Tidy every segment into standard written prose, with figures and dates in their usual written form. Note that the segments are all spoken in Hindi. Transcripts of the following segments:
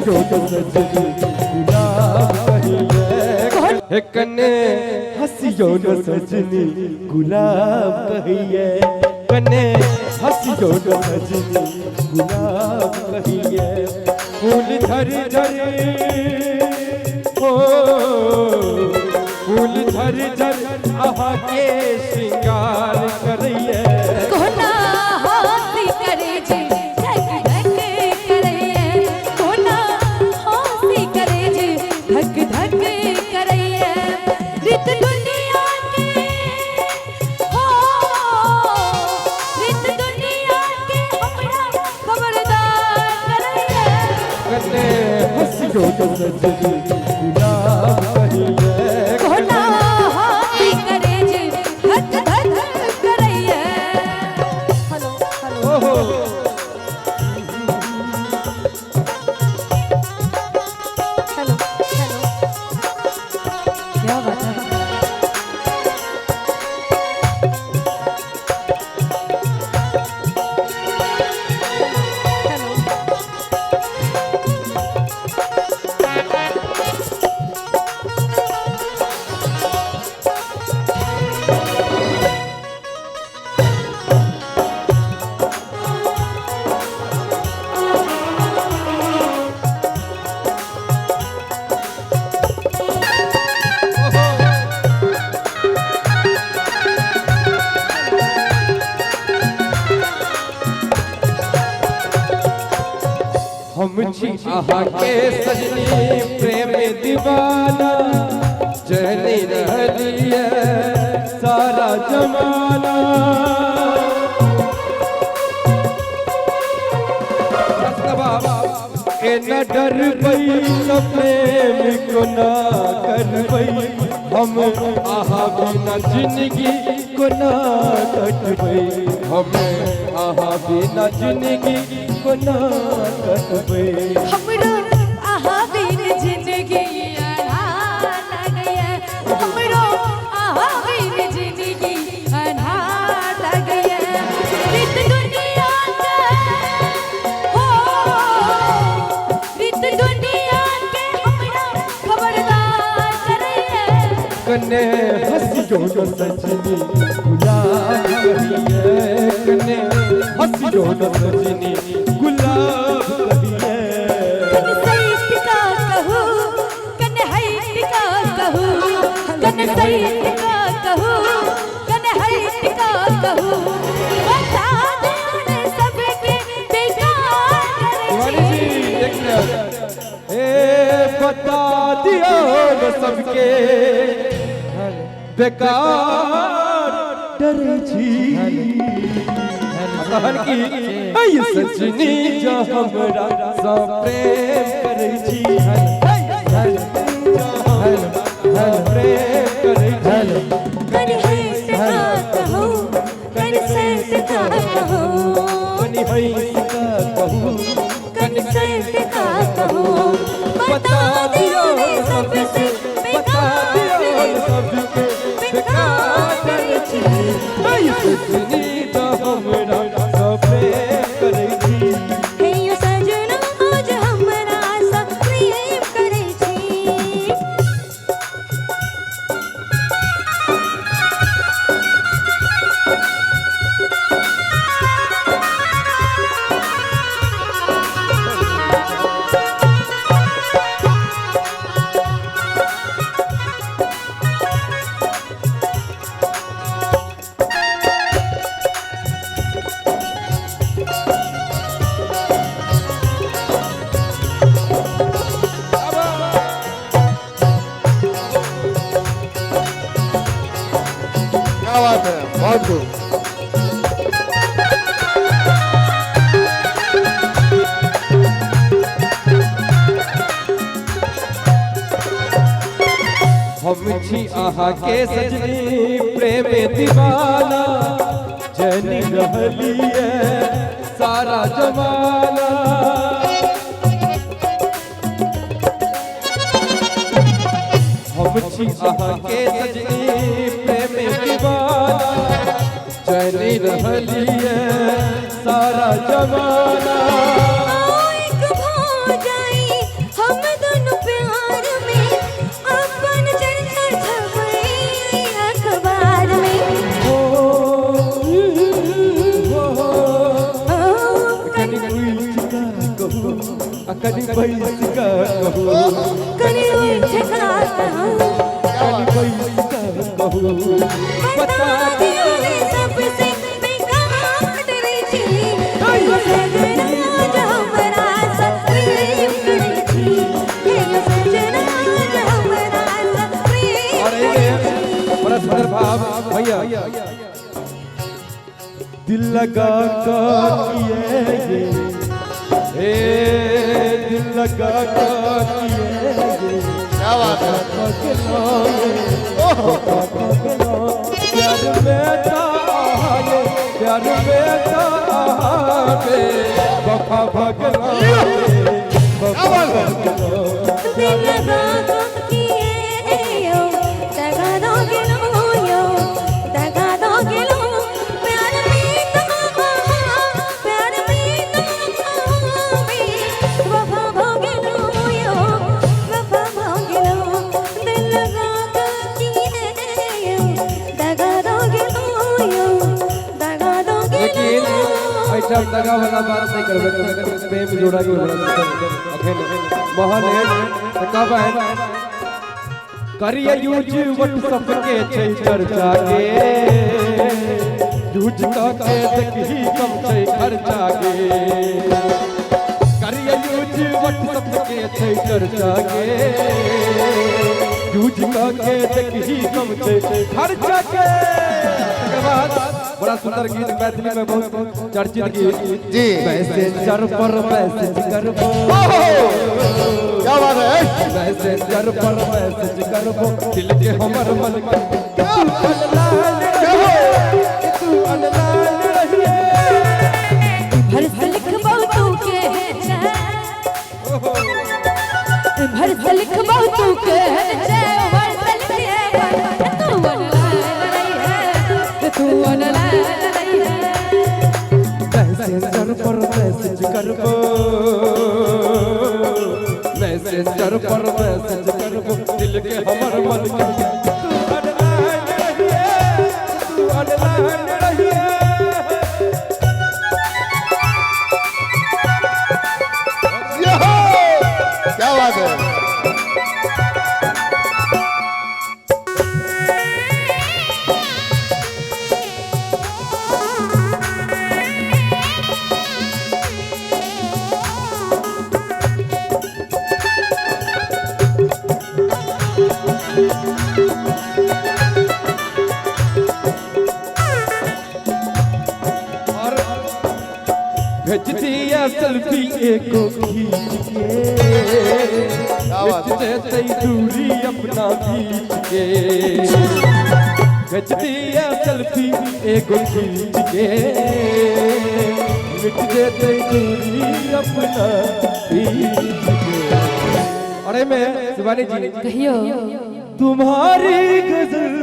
जो सजनी गुलाब कहिए कने हसियो न सजनी गुलाब कहिए कने हसियो न सजनी गुलाब कहिए फूल धर धर ओ फूल धर धर आहा के श्रृंगार करिए कोना हाथी करे जी धक धक करैया कोना हाथी करे जी धक धक करैया रित दुनिया के हो रित दुनिया के हमरा खबरदार करैया कने हसियो न सजनी गुलाब कहिए कोना हाथी करे जी धक धक करैया हेलो हेलो ओहो हेलो हेलो क्या बात है हेलो हम छी आहा के सजनी प्रेम दीवाना जहनी रहलिए सारा जमाना ए न डरबई न प्रेम को ना करबई हम आहा बिना जिंदगी को ना कटबई हम आहा बिना जिंदगी को ना कटबई हमरो आहा बिन जिंदगी अनहार लगैया हमरो आहा बिन जिंदगी अनहार लगैया रित दुनिया के हो रित दुनिया के हमरा खबरदार करैया कने हसियो न सजनी गुलाब कहिए कने हसियो न सजनी गुलाब कहिए कन सही का कहू कन है का कहू कन सही का कहू कन है का कहू बता दे उन्हें सबके बेकार तिवारी जी एक मिनट ए बता दियो न सबके बेकार डरे छी कहन की ऐ सजनी जो हमरा सा प्रेम करे छी प्रेम करे छी कन है का कहू कन सही का कहू कनी है का कहूँ कन सही का कहू बता दे उन्हें सबसे बता दियो न सबके बेकार डरे छी ऐ सजनी जो हमरा सा प्रेम करे छी हे यो सजना आज हमरा सा प्रेम करे छी क्या बात है बहुत खूब हम छी आहा के सजनी प्रेम दीवाना जनी रहलिए सारा जमाना हम छी आहा के सजनी प्रेम दीवाना जनी रहलिए सारा जमाना एक भो जाई कहू अकनी बैस का कहू कनी उठ का कहूँ कनी बैस का कहू बता दियो रे सबसे बेकार डरी छी यो सजना जो हमरा सा प्रेम करे छी यो सजना जो हमरा सा प्रेम और ये बड़ा सुंदर भाव भैया दिल लगा कर किए ये दिल लगा कर किए ये क्या बात है प्यार बेटा ये प्यार बेटा पे वफा भगला वफा भगला दिल लगा किए यो दगा दोगे लो यो दगा दोगे लो प्यार में तो वफा भोगे लो यो वफा भोगे लो दिल लगा किए यो दगा दोगे लो यो दगा दोगे लेकिन लो ऐसा दगा वाला बात नहीं करबे प्रेम जोड़ा के बड़ा अखन महान है कब है करिए यूज व्हाट्सएप के छै चर्चा के यूज का के देखी कम छै खर्चा के करिए यूज व्हाट्सएप के छै चर्चा के यूज का के देखी कम छै खर्चा के तकर बाद बड़ा सुंदर गीत मैथिली में बहुत चर्चित गीत जी मैसेंजर पर मैसेज करबो क्या बात है मैसेंजर पर मैसेज करबो दिल के हमर मन के तू अनलाइन रहिए भरस लिखबो तू के भरस लिखबो तू के भरस लिखे तू अनलाइन रही है तू अनलाइन रही है मैसेंजर पर मैसेज करबो मैसेंजर पर मैसेज करबो दिल के हमर मन के तू अनलाइन रहिए तू अनलाइन रहिए क्या बात है भेज दिया सेल्फी एको खींच के भेज देते दूरी अपना बीच के भेज दिया सेल्फी एको खींच के मिट देते दूरी अपना बीच के। अरे मैं शिवानी जी कहियो तुम्हारी गजल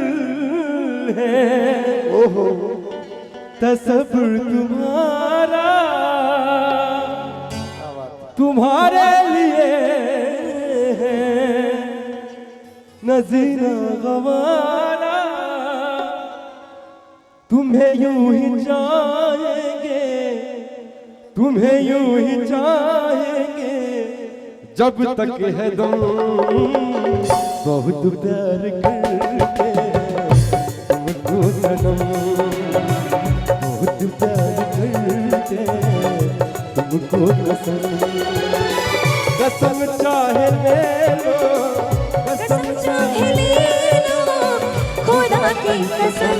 है ओहो तसब्र तुम्हारा तुम्हारे लिए नज़ीरा गवारा तुम्हें यूं ही चाहेंगे तुम्हें यूं ही चाहेंगे जब तक है दम बहुत प्यार करके तुमको सनम बहुत प्यार करके तुमको कसम चाहे ले लो कसम चाहे ले लो खुदा की कसम